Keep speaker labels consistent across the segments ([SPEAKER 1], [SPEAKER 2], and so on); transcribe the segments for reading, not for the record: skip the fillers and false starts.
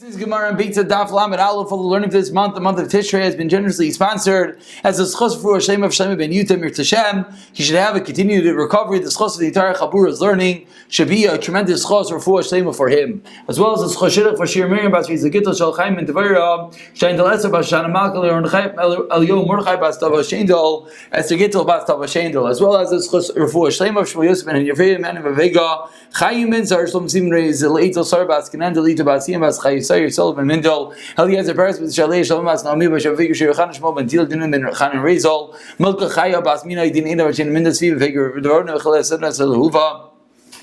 [SPEAKER 1] This is Gemara and Beitzah Daf Lamed Aleph for the learning for this month. The month of Tishrei has been generously sponsored as a schos for Hashem of Shem ben Yutam Mirtashem. He should have a continued recovery. The schos of the entire Chabur is learning should be a tremendous schos for Hashem for him, as well as a schos shidduch for Shir Miriam Bas Rizagitol Shal Chaim and Tavira Shain Dalesa Bas Shana Malkal Elio Mordechai Bas Tava Shendel Esther Gitol Bas Tava Shendel, as well as a schos for Hashem of Shmuel Yosef and Yefei Man of Vega Chaim and Sar Shlom Simrei Zeleitel Sar Bas Kenan Delita Bas Yim Bas Chayis Sullivan Mindel, Eliezer Paris with Shalei Shalom As Naomi Bashavik Shirchan Shmo Ben Til Dinan Ben Khan and Rezol, Milka Chaya Bas Mina Din Ina Vachin Mindas Viva Figure Dorna Khalesa Saluva,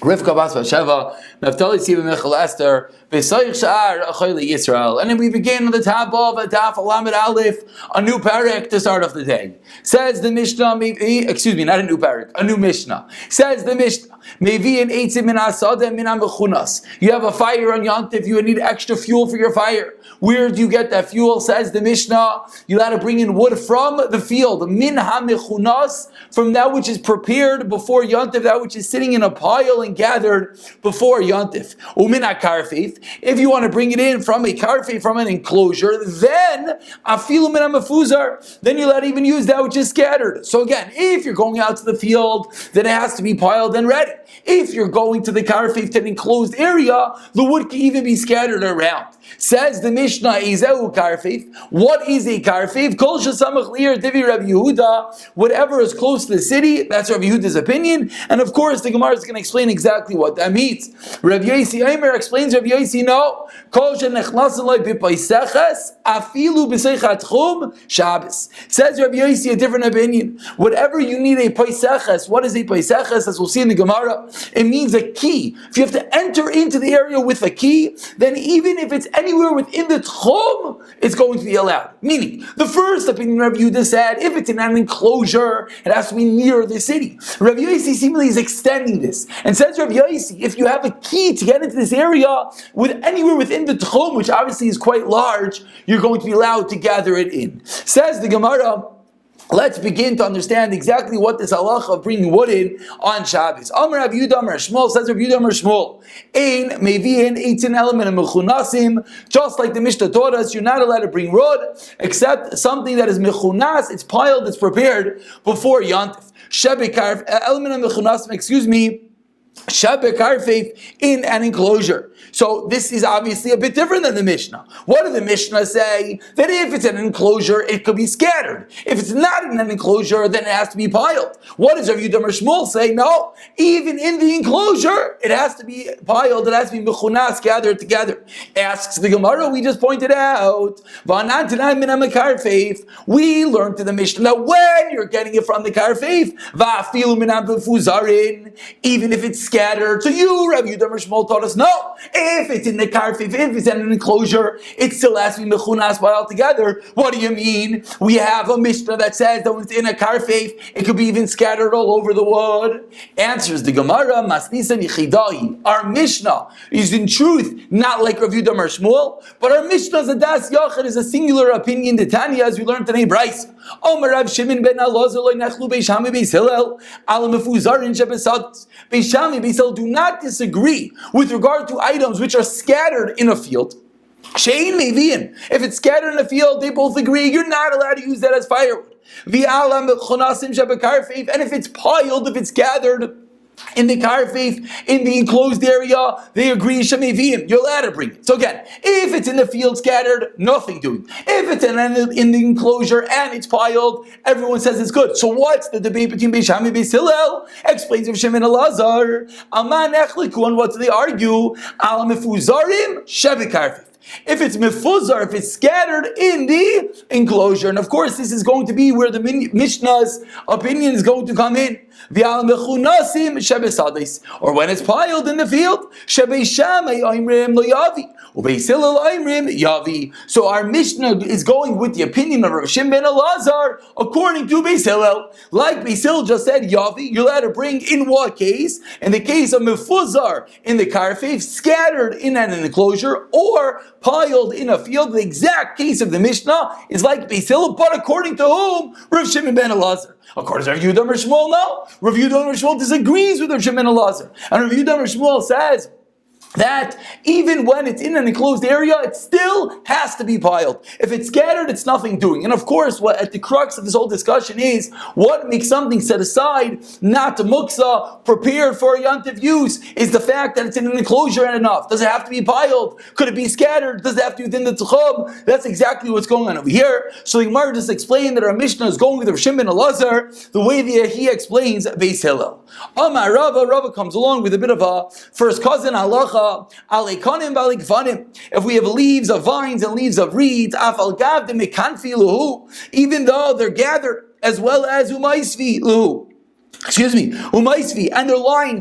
[SPEAKER 1] Rivka Bas Vasheva, Naftali Siva Mechel Esther, Besoich Shar Achayli Yisrael. And then we begin on the top of a Daf Lamed Aleph, a new parak to start off the day. Says the Mishnah, not a new parak, a new Mishnah. Says the Mishnah, Mevi and Eitzim min Asada min Amechunas. You have a fire on Yantif, you need extra fuel for your fire. Where do you get that fuel? Says the Mishnah, you got to bring in wood from the field, min hamechunas, from that which is prepared before Yantif, that which is sitting in a pile and gathered before Yantif. Umin akarfif. If you want to bring it in from a karfif, from an enclosure, then afilu min hamefuzar, then you'll not even use that which is scattered. So again, if you're going out to the field, then it has to be piled and ready. If you're going to the karfif, to an enclosed area, the wood can even be scattered around. Says the Mishnah, Izeu karfif. What is a karfif? Kol shesamach lir divi Rabbi Yehuda. Whatever is close to the city, that's Rabbi Yehuda's opinion. And of course, the Gemara is going to explain exactly what that means. Rabbi Yosi Aimer explains, Rabbi Yosi, no. Kol shenechnas eloi b'paiseches, afilu b'seichat chum, Shabbos. Says Rabbi Yosi a different opinion. Whatever you need a paiseches, what is a paiseches? As we'll see in the Gemara, it means a key. If you have to enter into the area with a key, then even if it's anywhere within the tchum, it's going to be allowed. Meaning, the first opinion Rabbi Yehuda said, if it's in an enclosure, it has to be near the city. Rabbi Yosi seemingly is extending this, and says Rabbi Yosi, if you have a key to get into this area, with anywhere within the tchum, which obviously is quite large, you're going to be allowed to gather it in. Says the Gemara, let's begin to understand exactly what this halacha of bringing wood in on Shabbos. Amar Rav Yehuda Amar Shmuel, says Rav Yehuda Amar Shmuel, Ein mevi'in eitzin element of mechunasim. Just like the Mishnah taught us, you're not allowed to bring wood except something that is mechunas, it's piled, it's prepared before Yantif. Shebekar element of mechunasim, Shabekarfeif in an enclosure. So this is obviously a bit different than the Mishnah. What did the Mishnah say? That if it's an enclosure, it could be scattered. If it's not in an enclosure, then it has to be piled. What does Rav Yehuda Amar Shmuel say? No, even in the enclosure, it has to be piled, it has to be mechunas, gathered together. Asks the Gemara, we just pointed out, we learned to the Mishnah that when you're getting it from the karfeif, even if it's scattered. So you, Rabbi Yehuda Amar Shmuel, taught us, no, if it's in the karfif, if it's in an enclosure, it still has to be mechunas all together. What do you mean? We have a Mishnah that says that when it's in a karfif, it could be even scattered all over the wood. Answers the Gemara, Masnisa Yichidai. Our Mishnah is in truth not like Rabbi Yehuda Amar Shmuel, but our Mishnah is a das yachid, is a singular opinion. The Tanya, as we learned today, Beitzah. Omer Rav Shimon ben Elazar lo nechlu Beis Shammai Beis Hillel al mefuzarin shebesados. Beis Shammai Beis Hillel do not disagree with regard to items which are scattered in a field. Shein mevi'in. If it's scattered in a field, they both agree you're not allowed to use that as firewood. V'alam chonasim shebekarfeif. And if it's piled, if it's gathered in the karfeif, in the enclosed area, they agree shemevim, you're allowed to bring it. So again, if it's in the field scattered, nothing doing. If it's in the enclosure and it's piled, everyone says it's good. So what's the debate between Beis Shammai and Beis Hillel? Explains of Shimon Elazar. Aman echliku, and what do they argue? Al mefuzarim shebekarfeif. If it's mefuzar, if it's scattered in the enclosure, and of course this is going to be where the Mishnah's opinion is going to come in. Or when it's piled in the field, so our Mishnah is going with the opinion of Rav Shimon ben Elazar according to Beis Hillel. Like Beis Hillel just said, Yavi, you're allowed to bring in what case? In the case of mefuzar in the karfeif, scattered in an enclosure, or piled in a field. The exact case of the Mishnah is like Beis Hillel, but according to whom? Rav Shimon ben Elazar. According to Rav Yehuda Amar Shmuel, no. Rav Yehuda Amar Shmuel disagrees with Rav Shimon ben Elazar. And Rav Yehuda Amar Shmuel says, that even when it's in an enclosed area, it still has to be piled. If it's scattered, it's nothing doing. And of course, what at the crux of this whole discussion is what makes something set aside, not to muksa, prepared for a yantiv use, is the fact that it's in an enclosure and enough. Does it have to be piled? Could it be scattered? Does it have to be within the tchum? That's exactly what's going on over here. So the Gemara just explained that our Mishnah is going with Rav Shimon Elazar the way that he explains Beis Hillel. Amar Rava comes along with a bit of a first cousin halacha. If we have leaves of vines and leaves of reeds, even though they're gathered, as well as umaisvi, and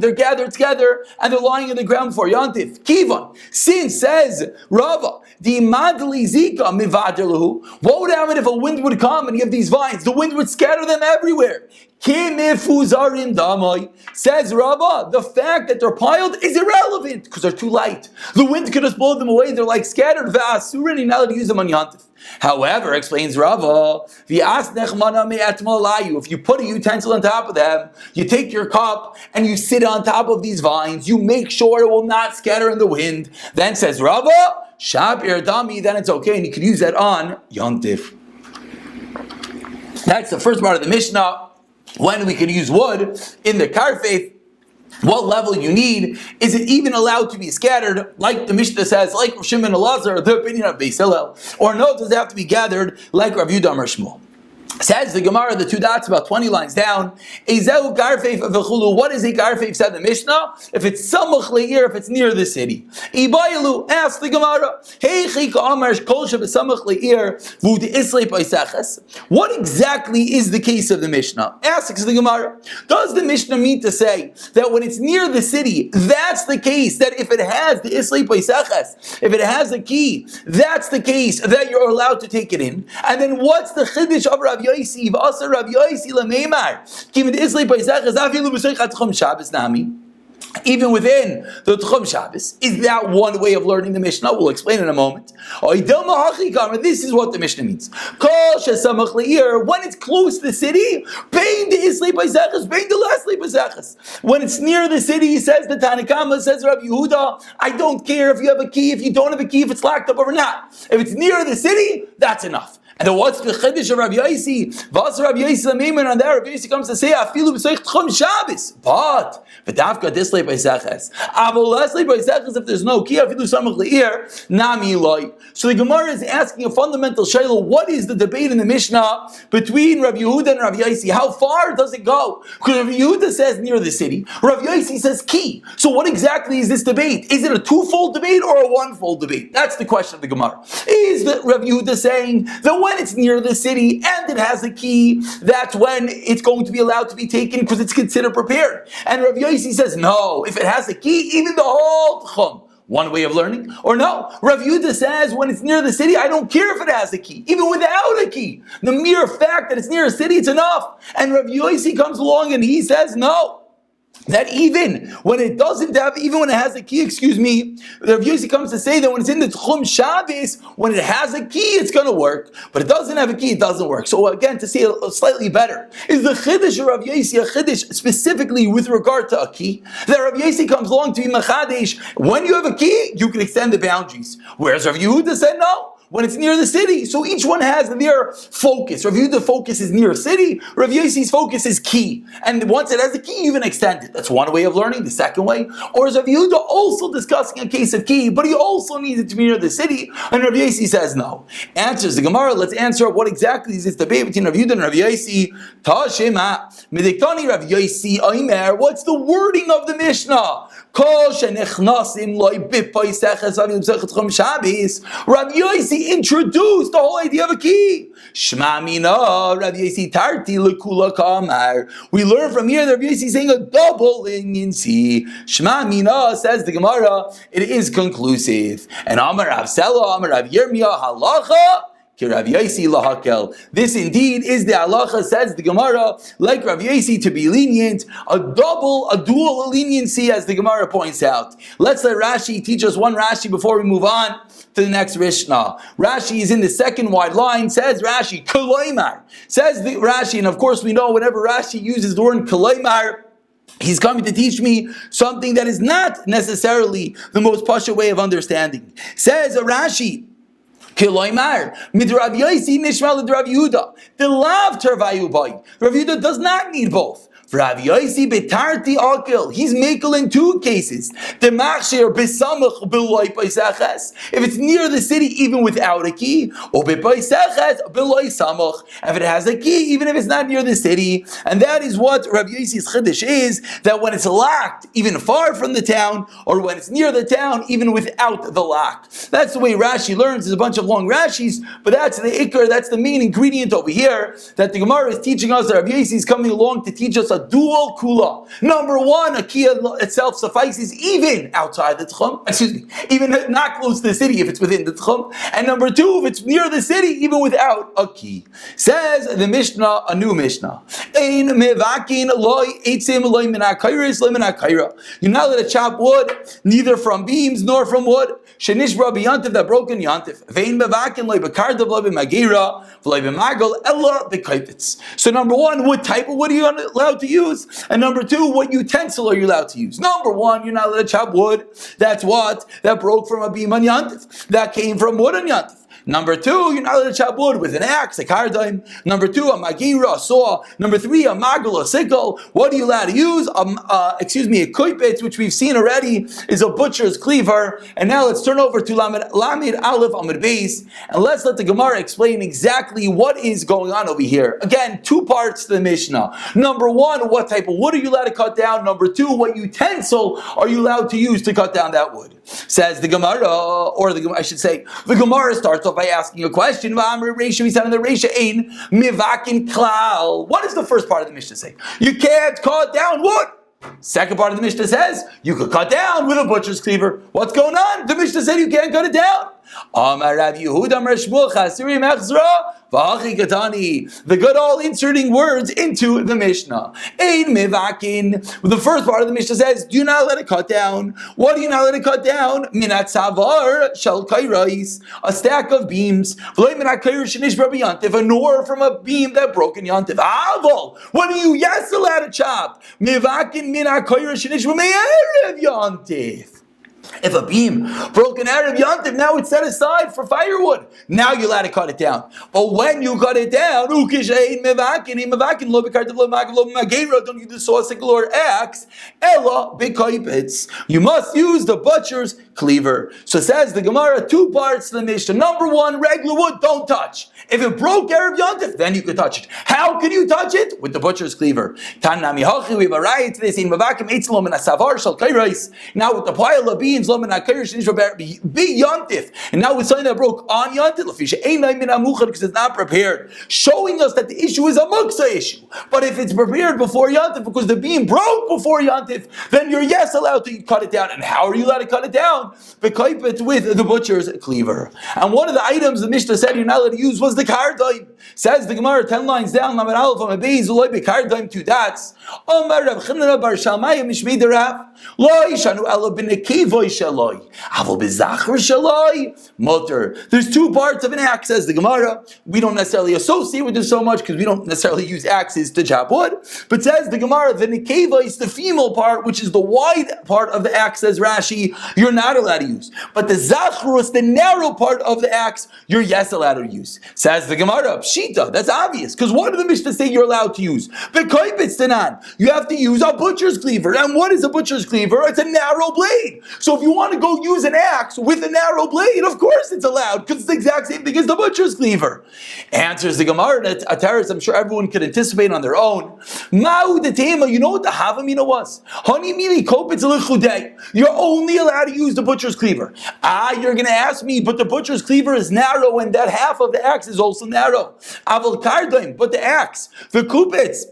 [SPEAKER 1] they're gathered together, and they're lying in the ground for Yantif. Kivan, since says Rava, the madli zika mivader lahu. What would happen if a wind would come and you have these vines? The wind would scatter them everywhere. Kimifuzarim damai, says Rava, the fact that they're piled is irrelevant because they're too light. The wind could just blow them away. They're like scattered. V'asurin, you're not allowed to use them on Yantif. However, explains Rava, if you put a utensil on top of them, you take your cup and you sit on top of these vines, you make sure it will not scatter in the wind. Then says Rava, Shabir Dami, then it's okay, and you can use that on Yontif. That's the first part of the Mishnah. When we can use wood in the karfef, what level you need? Is it even allowed to be scattered, like the Mishnah says, like Rav Shimon Elazar, the opinion of Beis Hillel? Or no, does it have to be gathered, like Rav Yudah or Shmuel? Says the Gemara, the two dots, about 20 lines down, Ezeu garfeif v'chulu. What is a garfeif, said the Mishnah? If it's samuch le'ir, if it's near the city. Ibayilu, ask the Gemara, Heichi ka'amar kol shebesamuch le'ir v'ud islei paiseches. What exactly is the case of the Mishnah? Asks the Gemara, does the Mishnah mean to say that when it's near the city, that's the case, that if it has the islei paiseches, if it has a key, that's the case that you're allowed to take it in? And then what's the chiddush of Rav Yosi, v'asar Rav Yosi l'meimar, kiven islei paiseches afilu b'soichat tchum Shabbos nami. Even within the Tchum Shabbos, is that one way of learning the Mishnah? We'll explain in a moment. This is what the Mishnah means. When it's close to the city, when it's near the city, says the Tanakama, says Rabbi Yehuda, I don't care if you have a key, if you don't have a key, if it's locked up or not. If it's near the city, that's enough. And then what's the chiddush of Rabbi Yosi? Vas Rabbi Yosi l'meimer, and there Rabbi Yosi comes to say, afilu b'soich tchum Shabbos. But v'davka dislei b'seches. Avol leslei b'seches, if there's no key, afilu samach le'ir, nami loy. So the Gemara is asking a fundamental shayla, what is the debate in the Mishnah between Rabbi Yehuda and Rabbi Yosi? How far does it go? Because Rabbi Yehuda says near the city, Rabbi Yosi says key. So what exactly is this debate? Is it a twofold debate or a one-fold debate? That's the question of the Gemara. Is that Rabbi Yehuda saying that when it's near the city and it has a key, that's when it's going to be allowed to be taken because it's considered prepared? And Rav Yosi says, no, if it has a key, even the whole tchum. One way of learning. Or no, Rav Yehuda says when it's near the city, I don't care if it has a key. Even without a key, the mere fact that it's near a city, it's enough. And Rav Yosi comes along and he says, no. That even when it doesn't have, even when it has a key, Rav Yosi comes to say that when it's in the Tchum Shabbos, when it has a key, it's going to work. But it doesn't have a key, it doesn't work. So again, to say it slightly better, is the Chiddush of Rav Yosi a Chiddush specifically with regard to a key? That Rav Yosi comes along to be Machadesh, when you have a key, you can extend the boundaries. Whereas Rav Yehuda said no. When it's near the city, so each one has their focus. Rav Yehuda's focus is near a city. Rav Yosi's focus is key, and once it has a key, you can extend it. That's one way of learning. The second way, or is Rav Yehuda also discussing a case of key, but he also needs it to be near the city? And Rav Yosi says no. Answers the Gemara. Let's answer what exactly is this debate between Rav Yehuda and Rav Yosi. Tashema midiktani Rav Yosi Omer. What's the wording of the Mishnah? Rav Yosi introduced the whole idea of a key. Shma mina, Rav Yosi tarti lekula kamar. We learn from here that Rav Yosi is saying a double leniency. Shma mina, says the Gemara, it is conclusive. And Amar Rav Sela, Amar Rav Yirmiyah, halacha. Rav Yosi lahakel. This indeed is the halacha, says the Gemara, like Rav Yosi, to be lenient, a dual leniency, as the Gemara points out. Let's let Rashi teach us one Rashi before we move on to the next Mishnah. Rashi is in the second wide line, says Rashi, Koloimar. Says the Rashi, and of course we know whenever Rashi uses the word Koloimar, He's coming to teach me something that is not necessarily the most pasha way of understanding. Says Rashi, Kiloimar, midrav Yosi nishma l'drav Yehuda. The lav tervayu boy. Rav Yehuda does not need both. Rav Yosi betarti akil. He's makel in two cases. The machshir besamach beloy paisaches. If it's near the city, even without a key, or bepaisaches beloy samach. If it has a key, even if it's not near the city, and that is what Rav Yosi's chiddush is. That when it's locked, even far from the town, or when it's near the town, even without the lock. That's the way Rashi learns. There's a bunch of long Rashis, but that's the ikar. That's the main ingredient over here that the Gemara is teaching us. That Rav Yosi is coming along to teach us a dual kula. Number one, a key itself suffices even outside the tchum. Excuse me, even not close to the city if it's within the tchum. And number two, if it's near the city, even without a key. Says the Mishnah, a new Mishnah. Ein mevakin loy eitzim loy min hakayris loy min hakayra. You're not allowed to chop wood, neither from beams nor from wood. Shenishra b'yantiv, that broken yantiv. Vein mevakin loy b'kardav loy b'magira loy b'magal ella b'kaipitz. So number one, what type of wood are you allowed to use? And number two, what utensil are you allowed to use? Number one, you're not allowed to chop wood. That's what? That broke from a beam on yantif. That came from wood on yantif. Number two, you're not allowed to chop wood with an axe, a kardaim. Number two, a magira, a saw. Number three, a magal, a sickle. What are you allowed to use? A kuipet, which we've seen already, is a butcher's cleaver. And now let's turn over to Lamed Aleph Amud Beis, and let's let the Gemara explain exactly what is going on over here. Again, two parts to the Mishnah. Number one, what type of wood are you allowed to cut down? Number two, what utensil are you allowed to use to cut down that wood? Says the Gemara, or I should say, the Gemara starts off by asking a question. What does the first part of the Mishnah say? You can't cut down wood. Second part of the Mishnah says you could cut down with a butcher's cleaver. What's going on? The Mishnah said you can't cut it down. The good old inserting words into the Mishnah. The first part of the Mishnah says, do not let it cut down. What do you not let it cut down? Minat savar shel kairais, a stack of beams. Nor from a beam that broke in yantiv. Avol, what are you allowed to chop? Mivakin minat kairais shenish b'me'erev yantiv. If a beam broke an Erev Yantiv, now it's set aside for firewood. Now you're allowed to cut it down. But when you cut it down, don't use the saw, sickle, or axe. You must use the butcher's cleaver. So says the Gemara, two parts to the Mishnah. Number one, regular wood, don't touch. If it broke Erev Yantif, then you could touch it. How can you touch it? With the butcher's cleaver. We have a right to this in Mavakim Eitzlom and Asavar Shal Kairais. Now with the pile of beans, Lom and Akairish be Yantif. And now with something that broke on Yantif, because it's not prepared. Showing us that the issue is a Muksa issue. But if it's prepared before Yantif, because the beam broke before Yantif, then you're allowed to cut it down. And how are you allowed to cut it down? Because with the butcher's cleaver. And one of the items the Mishnah said you're not allowed to use was the kardaim. Says the Gemara 10 lines down, Lamed Aleph on a base, Uloi bekardaim, 2 dots. Omar Rav Chanina bar Shalmaya mishmei derav. Lo yishanu ela b'nekevoy shaloi. Avol b'zachar shaloi. Motor. There's two parts of an axe, says the Gemara. We don't necessarily associate with this so much because we don't necessarily use axes to chop wood. But says the Gemara, the nekeva is the female part, which is the wide part of the axe, says Rashi, you're not allowed to use. But the zachrus, the narrow part of the axe, you're allowed to use. Says the Gemara, pshita, that's obvious. Because what did the Mishnah say you're allowed to use? B'koipitz tanan. You have to use a butcher's cleaver. And what is a butcher's cleaver? It's a narrow blade. So if you want to go use an axe with a narrow blade, of course it's allowed, because it's the exact same thing as the butcher's cleaver. Answers the Gemara, that Ataris, I'm sure everyone could anticipate on their own. Ma'u detema, you know what the Havamina was? Hani mili kopitz l'chudei. You're only allowed to use the butcher's cleaver. You're going to ask me, but the butcher's cleaver is narrow, and that half of the axe is also narrow. Avol kardaim, but the axe, the kupitz,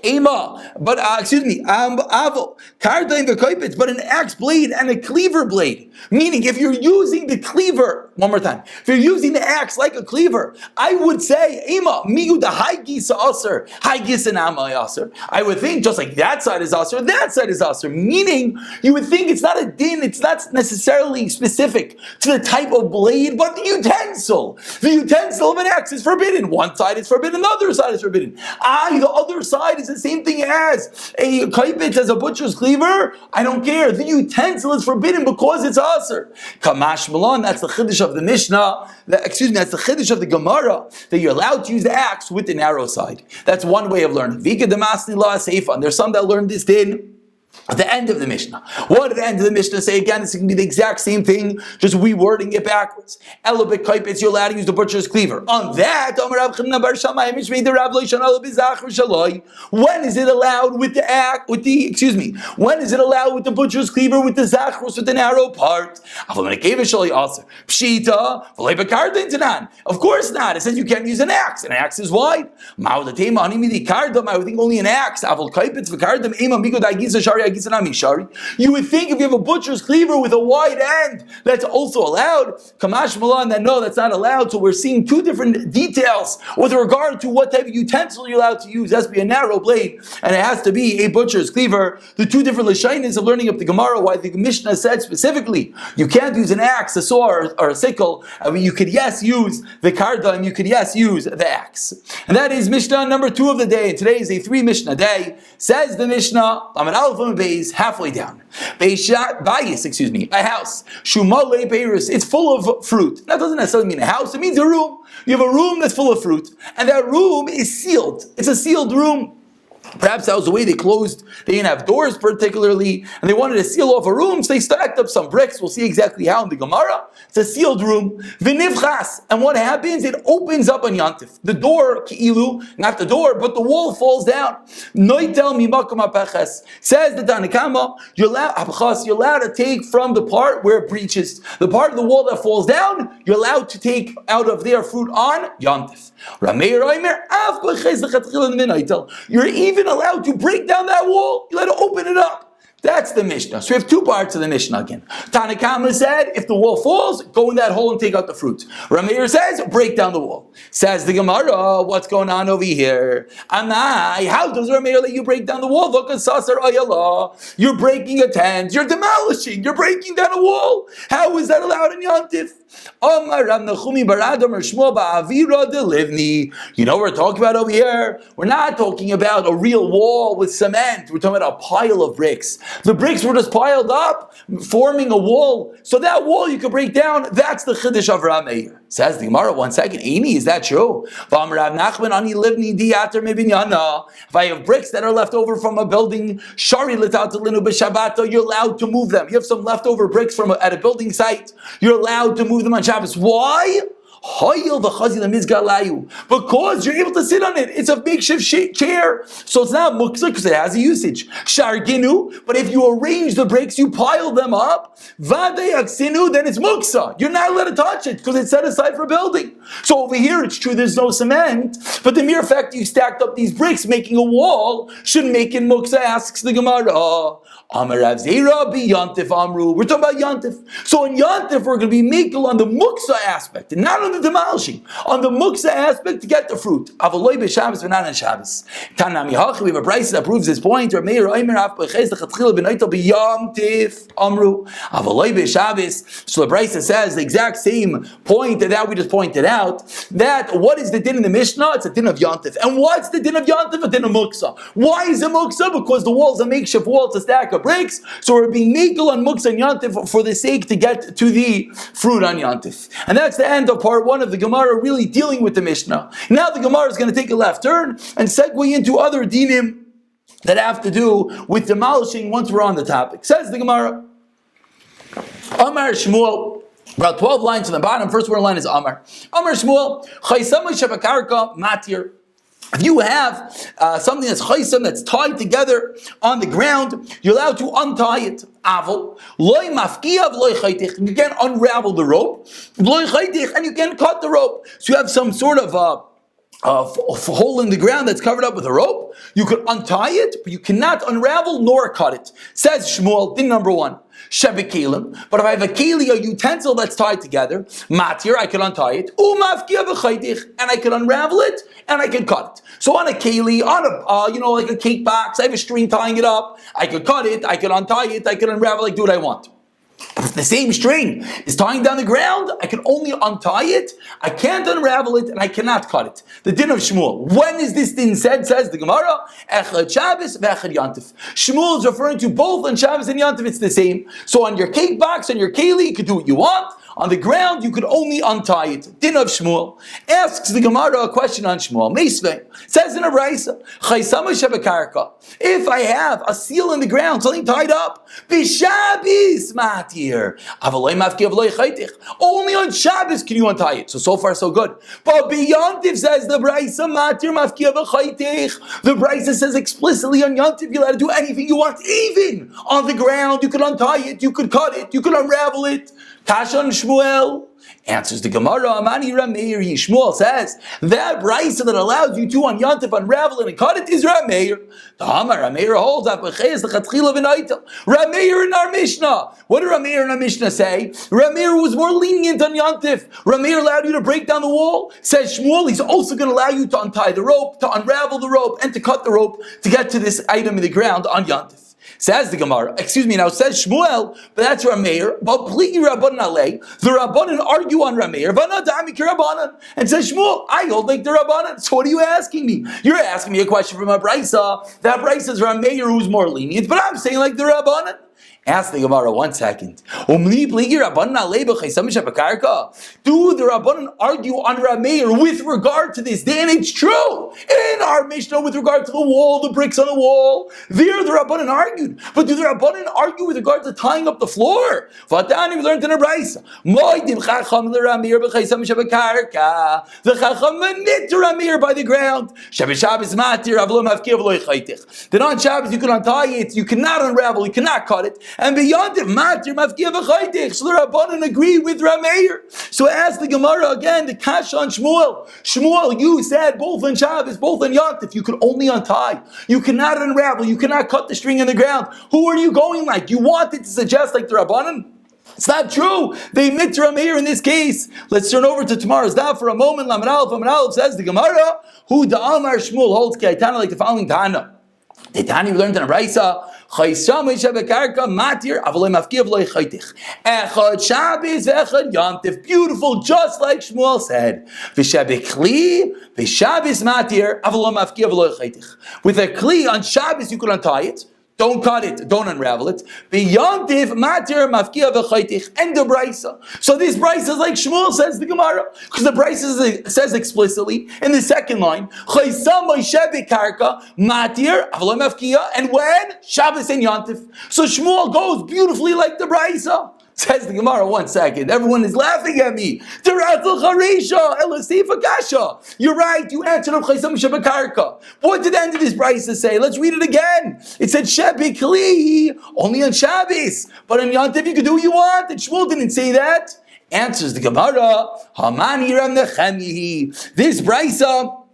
[SPEAKER 1] Ema, but Avo, Kardaim v'koipitz, but an axe blade and a cleaver blade. Meaning, if you're using the cleaver, one more time, if you're using the axe like a cleaver, I would say, Ema, migu the high gisa aser, high gisa nama aser. I would think just like that side is aser, that side is aser. Meaning, you would think it's not a din, it's not necessarily specific to the type of blade, but the utensil. The utensil of an axe is forbidden. One side is forbidden, the other side is forbidden. The other side is the same thing as a kaipitz, as a butcher's cleaver, I don't care. The utensil is forbidden because it's aser. Kamash Malon, that's the chiddush of the Mishnah, that's the chiddush of the Gemara, that you're allowed to use the axe with the narrow side. That's one way of learning. Vika demasni la seifa, and there's some that learn this din at the end of the Mishnah. What did the end of the Mishnah say again? It's going to be the exact same thing, just rewording it backwards. Elobit kaipitz, you're allowed to use the butcher's cleaver. On that, when is it allowed with the axe, when is it allowed with the butcher's cleaver, with the zachrus, with the narrow part? Pshita, of course not. It says you can't use an axe. An axe is wide. I would think only an axe. You would think if you have a butcher's cleaver with a wide end, that's also allowed. Kamash Malan, that no, that's not allowed. So we're seeing two different details with regard to what type of utensil you're allowed to use. It has to be a narrow blade, and it has to be a butcher's cleaver. The two different lashainis of learning up the Gemara, why the Mishnah said specifically, you can't use an axe, a saw, or a sickle. I mean, you could use the kardim, you could use the axe. And that is Mishnah number 2 of the day. And today is a 3 Mishnah day. Says the Mishnah, halfway down. A house. It's full of fruit. That doesn't necessarily mean a house, it means a room. You have a room that's full of fruit, and that room is sealed. It's a sealed room. Perhaps that was the way they closed. They didn't have doors particularly, and they wanted to seal off a room, so they stacked up some bricks. We'll see exactly how in the Gemara. It's a sealed room. V'nivchas, and what happens? It opens up on Yantif. The door, ki'ilu, not the door, but the wall falls down. Noitel mimakom apeches. Says the Tanakama, you're allowed to take from the part where it breaches. The part of the wall that falls down, you're allowed to take out of their fruit on Yantif. You're even allowed to break down that wall. You let it open it up. That's the Mishnah. So we have 2 parts of the Mishnah again. Tanakama said, if the wall falls, go in that hole and take out the fruit. Rameir says, break down the wall. Says the Gemara, what's going on over here? Amai, how does Rameir let you break down the wall? You're breaking a tent. You're demolishing. You're breaking down a wall. How is that allowed in Yantif? You know what we're talking about over here? We're not talking about a real wall with cement. We're talking about a pile of bricks. The bricks were just piled up, forming a wall. So that wall you could break down. That's the Chiddush of Rav Meir. Says the Gemara, 1 second. Amy, is that true? If I have bricks that are left over from a building, you're allowed to move them. You have some leftover bricks at a building site. You're allowed to move them on Shabbos. Why? Because you're able to sit on it. It's a makeshift chair. So it's not muksa because it has a usage. Sharginu, but if you arrange the bricks, you pile them up, vadeyaksinu, then it's muksa. You're not allowed to touch it because it's set aside for building. So over here it's true there's no cement, but the mere fact you stacked up these bricks making a wall should make it muksa, asks the Gemara. Amar Rav Zera be Yantif Amru. We're talking about Yantif. So in Yantif we're going to be makel on the muksa aspect and not on the demolishing. On the muksa aspect to get the fruit. Avaloi b'Shabbos v'nan on Shabbos. Tanami Hach, we have a Beitzah that proves this point. Or Meir Omer Af b'Chez l'Chatchila b'Naitel b'Yantif Amru. Avaloi b'Shabbos. So the Beitzah says the exact same point that we just pointed out. That what is the din in the Mishnah? It's a din of Yantif. And what's the din of Yantif? A din of muksa. Why is it muksa? Because the wall is a makeshift wall to stack up bricks, so we're being mekel on muksa and yantif for the sake to get to the fruit on yantif. And that's the end of part 1 of the Gemara, really dealing with the Mishnah. Now the Gemara is going to take a left turn and segue into other dinim that have to do with demolishing once we're on the topic. Says the Gemara, Amar Shmuel, about 12 lines from the bottom. First word line is Amar. Amar Shmuel, Chaysama Shabakarka Matir. If you have something that's chaysam, that's tied together on the ground, you're allowed to untie it. Aval, loy mafkiyav loy chaytich. You can unravel the rope, loy chaytich, and you can cut the rope. So you have some sort of hole in the ground that's covered up with a rope. You could untie it, but you cannot unravel nor cut it. Says Shmuel, din number 1. Shebekalim. But if I have a keli, a utensil that's tied together, matir, I can untie it. And I can unravel it, and I can cut it. So on a keli, on a like a cake box, I have a string tying it up. I could cut it, I can untie it, I can unravel it, do what I want. If the same string is tying down the ground, I can only untie it, I can't unravel it, and I cannot cut it. The din of Shmuel. When is this din said? Says the Gemara, Echad Shabbos ve'echad Yantif. Shmuel is referring to both on Shabbos and Yantif, it's the same. So on your cake box, on your keli, you can do what you want. On the ground, you could only untie it. Din of Shmuel. Asks the Gemara a question on Shmuel. Meisvei. Says in a Beitzah, Chaysama shebekarka. If I have a seal in the ground, something tied up, B'Shabbos matir. Avaloi mafki avaloi chaytich. Only on Shabbos can you untie it. So far so good. But B'Yantiv says the Beitzah matir mafki avaloi. The Beitzah says explicitly on Yantiv you're allowed to do anything you want. Even on the ground, you could untie it, you could cut it, you could unravel it. Kashan Shmuel answers the Gemara. Amani Rameir. Shmuel says that Beitzah that allows you to on Yantif unravel it and cut it is Rameir. The Hamar Rameir holds up the Chatchila v'Naitel. Rameir in our Mishnah. What did Rameir in our Mishnah say? Rameir was more lenient on Yantif. Rameir allowed you to break down the wall. Says Shmuel, he's also going to allow you to untie the rope, to unravel the rope, and to cut the rope to get to this item in the ground on Yantif. Says the Gemara, now says Shmuel, but that's Rameir, but Pligi Rabbanan Alei, the Rabbanan argue on Rameir, Vanadami Rabbanan, and says Shmuel, I hold like the Rabbanan, so what are you asking me? You're asking me a question from a Beitzah, that Beitzah is Rameir who's more lenient, but I'm saying like the Rabbanan. Ask the Gemara 1 second. Do the Rabbanan argue on Rameir with regard to this? Then it's true. In our Mishnah, with regard to the wall, the bricks on the wall, there the Rabbanan argued. But do the Rabbanan argue with regard to tying up the floor? Vatani, we learned in a Beitzah. The Chacham knit Rameir by the ground. Then on Shabbos you can untie it, you cannot unravel, you cannot cut it. And beyond it, matir mafkiya v'chaytich. So the Rabbanan agree with Rameir. So ask the Gemara again, the Kash on Shmuel. Shmuel, you said both on Shabbos, both on Yantif, you could only untie. You cannot unravel, you cannot cut the string in the ground. Who are you going like? You wanted to suggest like the Rabbanan? It's not true. They admit to Rameir in this case. Let's turn over to tomorrow's daf for a moment. Lamed Aleph says the Gemara, who the Amar Shmuel holds Kaitana like the following Tana. The Tani we learned in a Beitzah. Chaysam shebekarka matir avaloi mafkiv loy chaytich. Echad Shabbos ve'echad Yantif. Beautiful, just like Shmuel said. V'shebekli v'Shabbos matir avaloi mafkiv loy chaytich. With a kli on Shabbos you could untie it. Don't cut it, don't unravel it. B'Yantif matir mafkiya v'chaytich. And the Beitzah. So this Beitzah is like Shmuel says the Gemara, because the Beitzah says explicitly in the second line, Chaysam Moshe bekarka matir avaloi mafkiya. And when Shabbos and Yantif. So Shmuel goes beautifully like the Beitzah. Says the Gemara, 1 second. Everyone is laughing at me. You're right, you answered him Chaysam shebekarka. What did the end of this Beitzah say? Let's read it again. It said Shebekli, only on Shabbos. But on Yantif you can do what you want. And Shmuel didn't say that. Answers the Gemara, Hamani Ram Nechemyehi. This Beitzah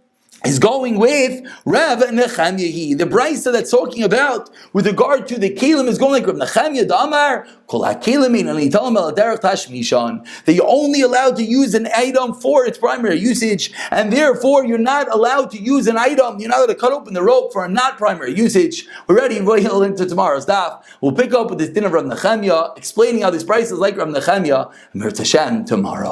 [SPEAKER 1] is going with Rav Nechemyehi. The Beitzah that's talking about with regard to the kelim is going like Rav Nechemyehi Damar Kol HaKelimin and Yitalam Al Derech Tashmishan. That you're only allowed to use an item for its primary usage, and therefore you're not allowed to use an item. You're not allowed to cut open the rope for a not primary usage. We're ready to go into tomorrow's daf. We'll pick up with this din of Rav Nechemyehi, explaining how this Beitzah is like Rav Nechemyehi, and Mir Tashem tomorrow.